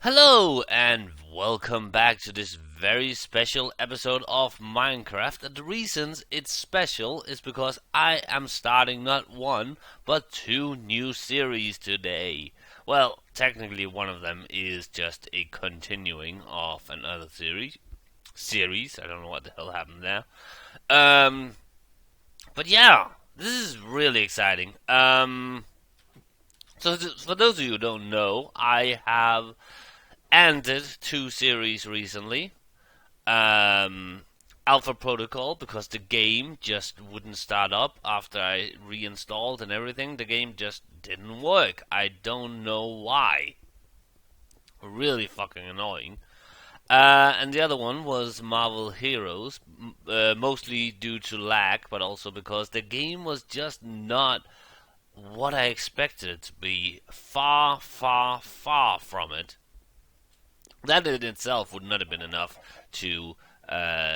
Hello and welcome back to this very special episode of Minecraft. And the reasons it's special is because I am starting not one but two new series today. Well, technically one of them is just a continuing of another series. I don't know what the hell happened there. Um but yeah, this is really exciting. For those of you who don't know, I have ended two series recently. Um, Alpha Protocol, because the game just wouldn't start up after I reinstalled and everything. The game just didn't work. I don't know why. Really fucking annoying. And the other one was Marvel Heroes, mostly due to lag, but also because the game was just not what I expected it to be. Far, far, far from it. That in itself would not have been enough to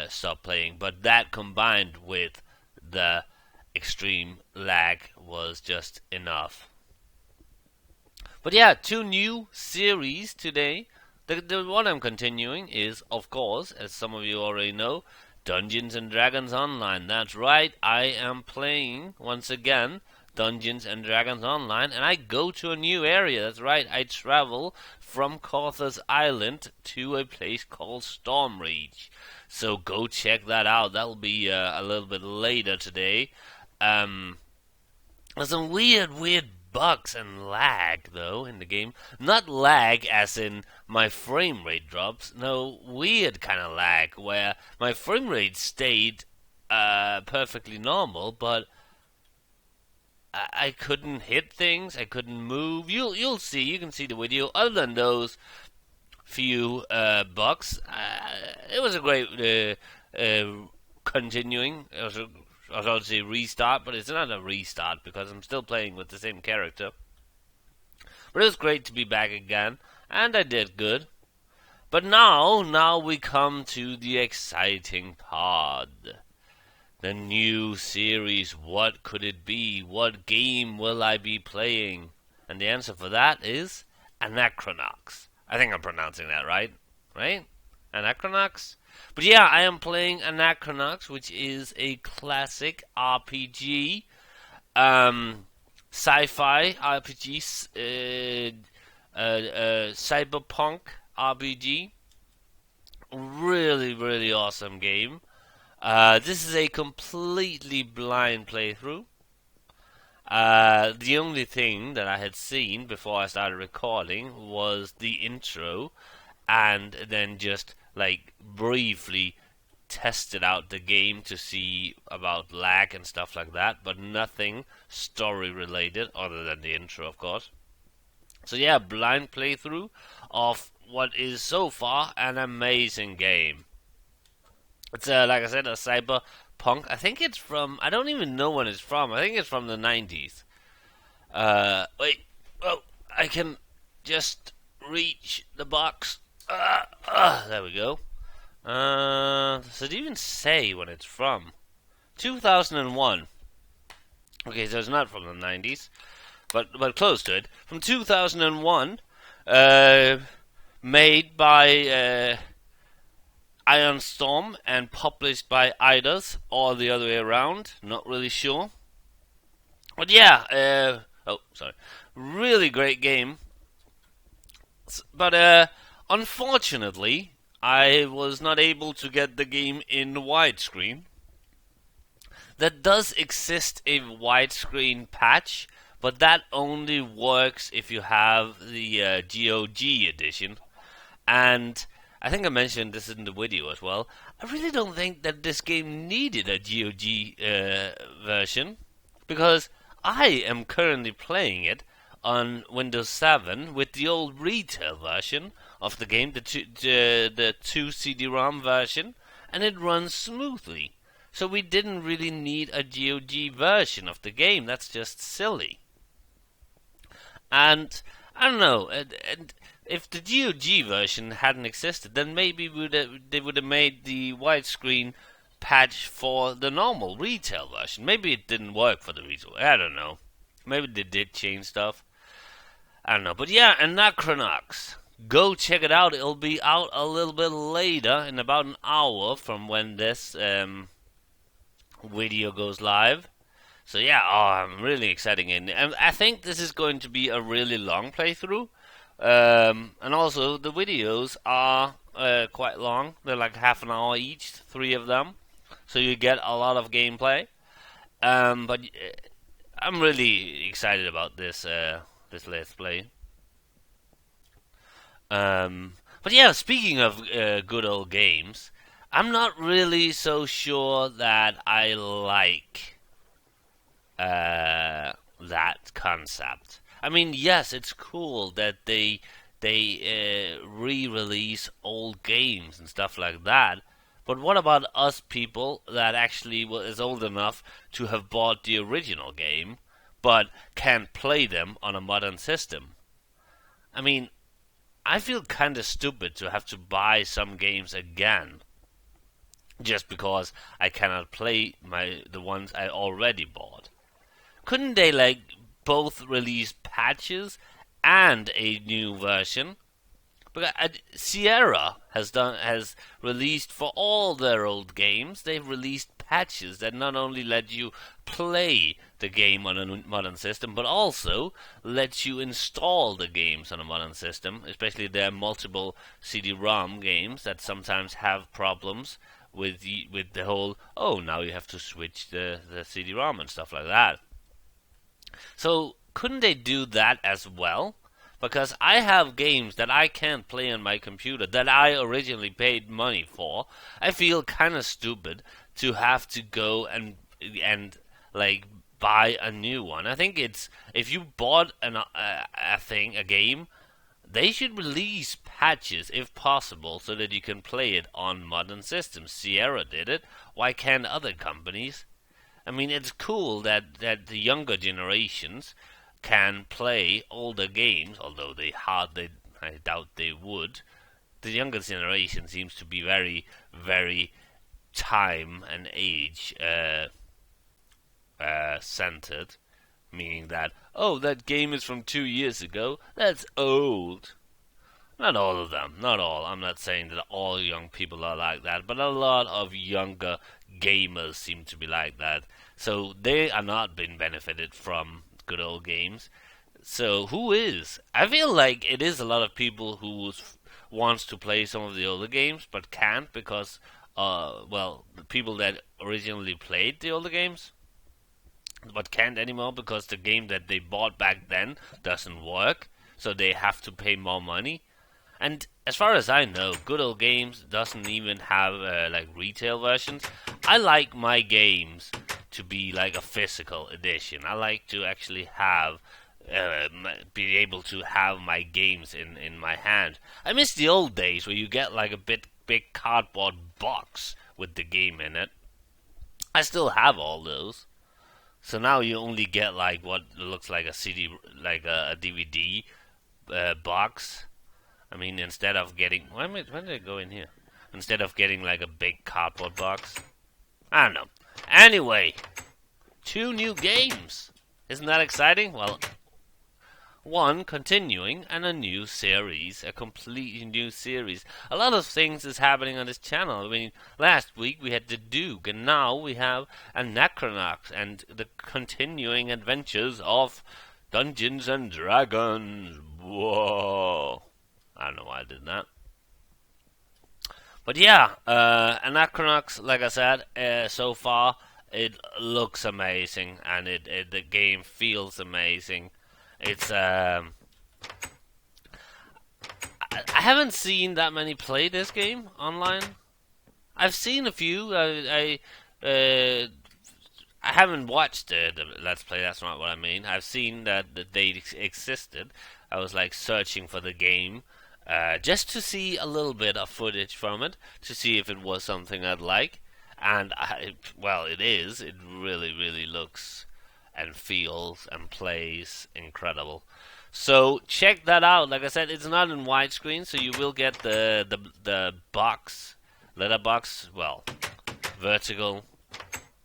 stop playing, but that combined with the extreme lag was just enough. But yeah, two new series today. The one I'm continuing is, of course, as some of you already know, Dungeons and Dragons Online. That's right, I am playing once again Dungeons and Dragons Online, and I go to a new area. That's right, I travel from Corthus Island to a place called Stormreach. So go check that out. That'll be a little bit later today. There's some weird bugs and lag, though, in the game. Not lag as in my frame rate drops. No, weird kind of lag where my frame rate stayed perfectly normal, but I couldn't hit things. I couldn't move. You'll see. You can see the video. Other than those few bugs, it was a great continuing. I was about to say restart, but it's not a restart because I'm still playing with the same character. But it was great to be back again, and I did good. But now we come to the exciting part. The new series, what could it be? What game will I be playing? And the answer for that is Anachronox. I think I'm pronouncing that right. Right? Anachronox? But yeah, I am playing Anachronox, which is a classic RPG, sci-fi RPG, cyberpunk RPG. Really awesome game. This is a completely blind playthrough. The only thing that I had seen before I started recording was the intro, and then just like briefly tested out the game to see about lag and stuff like that, but nothing story related other than the intro, of course. So yeah, blind playthrough of what is so far an amazing game. It's like I said, a cyberpunk. I think it's from. I don't even know when it's from. I think it's from the 90s. Wait. Oh, I can just reach the box. There we go. Does it even say when it's from? 2001. Okay, so it's not from the 90s, but close to it. From 2001, made by Iron Storm and published by Eidos, or the other way around. Not really sure. But yeah, really great game. But unfortunately, I was not able to get the game in widescreen. There does exist a widescreen patch, but that only works if you have the GOG edition. And I think I mentioned this in the video as well. I really don't think that this game needed a GOG version, because I am currently playing it on Windows 7 with the old retail version of the game, the 2 CD-ROM version, and it runs smoothly. So we didn't really need a GOG version of the game. That's just silly. And I don't know. And if the GOG version hadn't existed, then maybe they would have made the widescreen patch for the normal retail version. Maybe it didn't work for the retail. I don't know. Maybe they did change stuff. I don't know. But yeah, Anachronox. go check it out. It'll be out a little bit later, in about an hour from when this video goes live. So yeah, I'm really excited, and I think this is going to be a really long playthrough. And also the videos are quite long. They're like half an hour each, 3 of them. So you get a lot of gameplay. But I'm really excited about this let's play. But yeah, speaking of good old games, I'm not really so sure that I like that concept. I mean, yes, it's cool that they re-release old games and stuff like that. But what about us people that actually is old enough to have bought the original game, but can't play them on a modern system? I mean, I feel kind of stupid to have to buy some games again just because I cannot play the ones I already bought. Couldn't they like both release patches and a new version? Because Sierra has released for all their old games. They've released patches that not only let you play the game on a modern system, but also let you install the games on a modern system. Especially their multiple CD-ROM games that sometimes have problems with the whole, oh, now you have to switch the CD-ROM and stuff like that. So couldn't they do that as well? Because I have games that I can't play on my computer that I originally paid money for. I feel kind of stupid to have to go and like buy a new one. I think it's, if you bought a game, they should release patches if possible so that you can play it on modern systems. Sierra did it. Why can't other companies? I mean, it's cool that the younger generations can play older games, although I doubt they would. The younger generation seems to be very, very time and age centered, meaning that, oh, that game is from 2 years ago, that's old. Not all of them, not all. I'm not saying that all young people are like that, but a lot of younger gamers seem to be like that. So they are not being benefited from good old games. So who is? I feel like it is a lot of people who wants to play some of the older games but can't because, well, the people that originally played the older games but can't anymore because the game that they bought back then doesn't work. So they have to pay more money. And as far as I know, Good Old Games doesn't even have like retail versions. I like my games to be like a physical edition. I like to actually have be able to have my games in my hand. I miss the old days where you get like a big cardboard box with the game in it. I still have all those. So now you only get like what looks like a CD, like a DVD box. I mean, instead of getting... When did I go in here? Instead of getting like a big cardboard box. I don't know. Anyway, 2 new games. Isn't that exciting? Well, one continuing and a new series. A completely new series. A lot of things is happening on this channel. I mean, last week we had the Duke, and now we have Anachronox and the continuing adventures of Dungeons and Dragons. Whoa. I don't know why I did that. But yeah, Anachronox, like I said, so far, it looks amazing, and the game feels amazing. It's, I haven't seen that many play this game online. I've seen a few. I haven't watched the Let's Play, that's not what I mean. I've seen that they existed. I was like searching for the game. Just to see a little bit of footage from it, to see if it was something I'd like. And, well, it is. It really, really looks and feels and plays incredible. So, check that out. Like I said, it's not in widescreen, so you will get the box, letterbox, well, vertical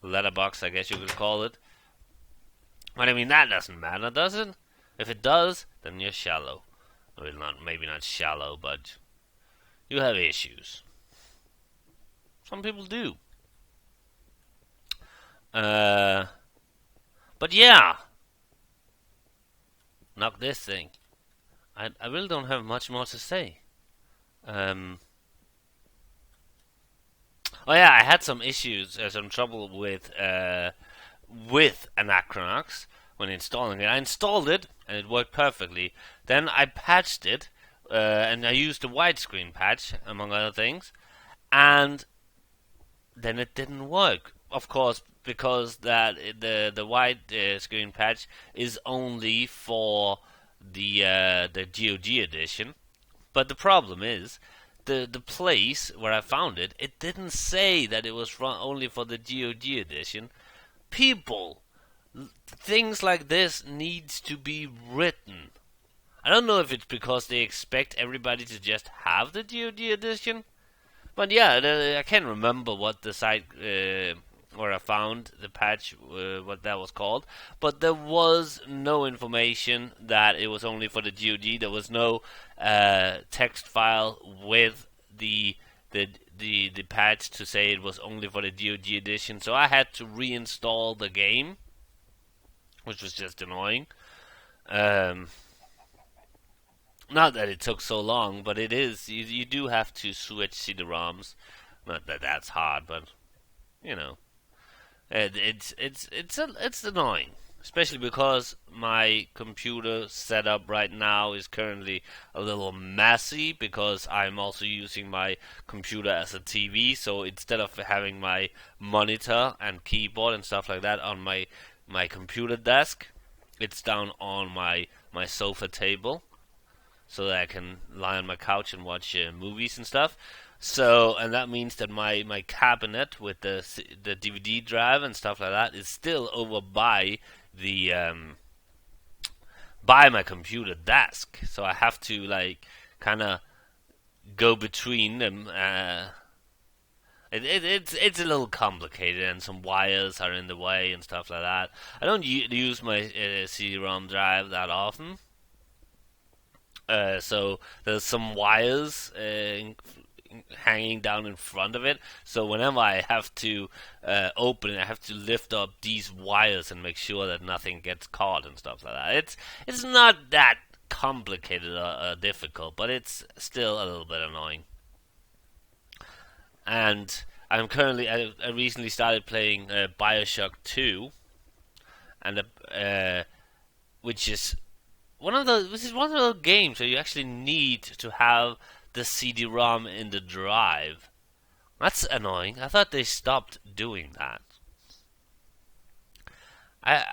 letterbox, I guess you could call it. But I mean, that doesn't matter, does it? If it does, then you're shallow. Well, not maybe not shallow, but you have issues. Some people do. Uh, but yeah, knock this thing. I really don't have much more to say. Um, oh yeah, I had some issues, some trouble with Anachronox when installing it. I installed it and it worked perfectly. Then I patched it, and I used the widescreen patch among other things, and then it didn't work. Of course, because the wide screen patch is only for the GOG edition. But the problem is, the place where I found it, it didn't say that it was only for the GOG edition. People, things like this needs to be written. I don't know if it's because they expect everybody to just have the GOG edition, but yeah, I can't remember what the site where I found the patch, what that was called. But there was no information that it was only for the GOG. There was no text file with the patch to say it was only for the GOG edition. So I had to reinstall the game, which was just annoying. Um, Not that it took so long, but it is. You do have to switch CD-ROMs. Not that that's hard, but you know, it's annoying, especially because my computer setup right now is currently a little messy because I'm also using my computer as a TV. So instead of having my monitor and keyboard and stuff like that on my computer desk, it's down on my sofa table so that I can lie on my couch and watch movies and stuff. So, and that means that my cabinet with the DVD drive and stuff like that is still over the by my computer desk. So I have to like kind of go between them. It's a little complicated, and some wires are in the way and stuff like that. I don't use my CD-ROM drive that often. So there's some wires hanging down in front of it. So whenever I have to open it, I have to lift up these wires and make sure that nothing gets caught and stuff like that. It's not that complicated or difficult, but it's still a little bit annoying. And I recently started playing Bioshock 2, and which is this is one of those games where you actually need to have the CD-ROM in the drive. That's annoying. I thought they stopped doing that. I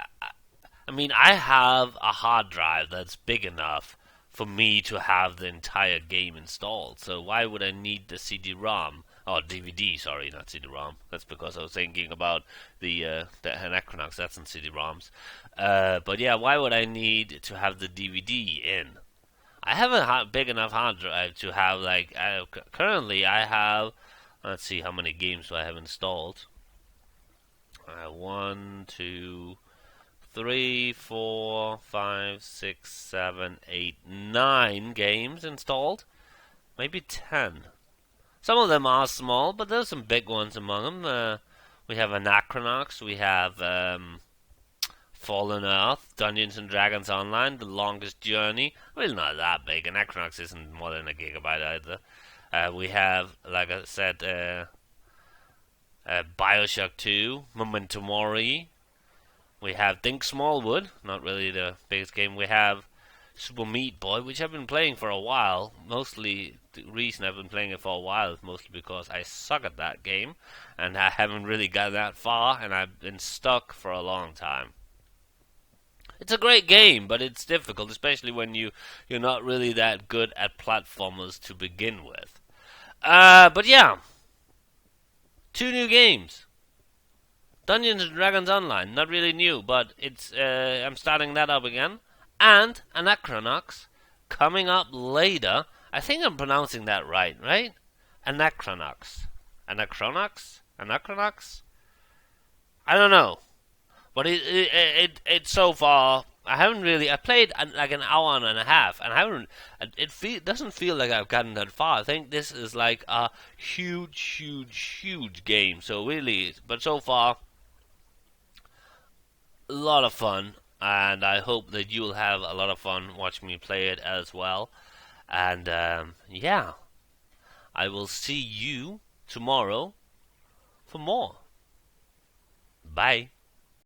I mean, I have a hard drive that's big enough for me to have the entire game installed. So why would I need the CD-ROM or DVD? Sorry, not CD-ROM. That's because I was thinking about the Anachronox. That's in CD-ROMs. But yeah, why would I need to have the DVD in? I have a big enough hard drive to have like currently I have. Let's see how many games do I have installed. 1, 2, 3, 4, 5, 6, 7, 8, 9 games installed. Maybe 10. Some of them are small, but there's some big ones among them. We have Anachronox, we have Fallen Earth, Dungeons and Dragons Online, The Longest Journey. Well, not that big. Anachronox isn't more than a gigabyte either. We have, like I said, Bioshock 2, Memento Mori. We have Think Smallwood, not really the biggest game. We have Super Meat Boy, which I've been playing for a while. Mostly, the reason I've been playing it for a while is mostly because I suck at that game, and I haven't really got that far, and I've been stuck for a long time. It's a great game, but it's difficult, especially when you're not really that good at platformers to begin with. But yeah, 2 new games. Dungeons and Dragons Online, not really new, but it's I'm starting that up again. And Anachronox coming up later. I think I'm pronouncing that right? Anachronox. Anachronox? Anachronox? I don't know. But it so far I haven't really. I played like an hour and a half, and I haven't. Doesn't feel like I've gotten that far. I think this is like a huge, huge, huge game. So really, but so far, a lot of fun, and I hope that you'll have a lot of fun watching me play it as well. And yeah, I will see you tomorrow for more. Bye.